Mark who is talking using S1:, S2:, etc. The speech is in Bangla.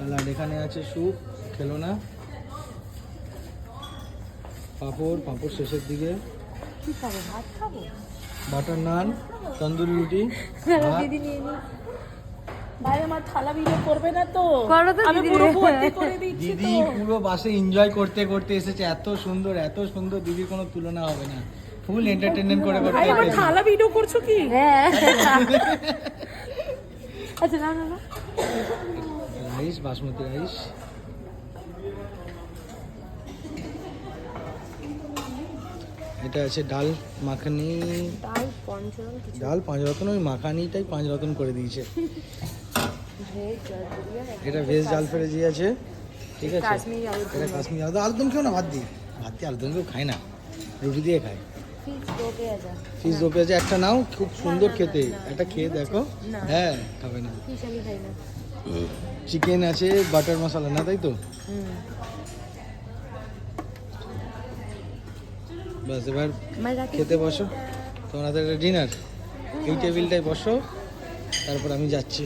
S1: স্যালাড, এখানে আছে স্যুপ, খেলো না, পাঁপড় শেষের দিকে,
S2: কি খাবো? ভাত খাবো?
S1: বাটার নান, তন্দুরি রুটি,
S2: দিদি নিয়ে নি। ভাই আমার থালা ভিডিও করবে না তো?
S3: করো তো
S2: আমি
S3: দিদি।
S2: পুরো ভর্তি করে দিচ্ছি তো।
S1: দিদি পুরো বাসে এনজয় করতে করতে এসেছে, এত সুন্দর দিদির কোনো তুলনা হবে না, ফুল এন্টারটেইনমেন্ট করে
S2: ভাই আমার
S1: করতে।
S2: থালা ভিডিও করছো কি?
S3: হ্যাঁ আচ্ছা না না না
S1: রাইস, বাসমতি রাইস, এটা আছে ডাল মাখানি,
S3: ডাল পঞ্চরণ কিছু
S1: ডাল 5 রকম, ওই মাখানিটাই 5 রকম করে দিয়েছে।
S3: ভেজ জলপুরিয়া
S1: এটা ভেজ জাল ফ্রাই আছে, ঠিক আছে,
S3: কাশ্মীরি আলু
S1: এটা কাশ্মীরি আলুদম খেও না, ভাত দিয়ে আলুদম কেউ খায় না, রুটি দিয়ে খায়।
S3: ফিশ দো পেঁয়াজা
S1: ফিশ দো পেঁয়াজা একটা নাও, খুব সুন্দর খেতে, একটা খেয়ে দেখো।
S3: না।
S1: হ্যাঁ, খাবে না।
S3: ফিশ আমি খাই না।
S1: চিকেন আছে, বাটার মশলা না, তাই তো? বাস, এবার খেতে বসো, তোমাদের ডিনার এই টেবিলটায় বসো, তারপর আমি যাচ্ছি।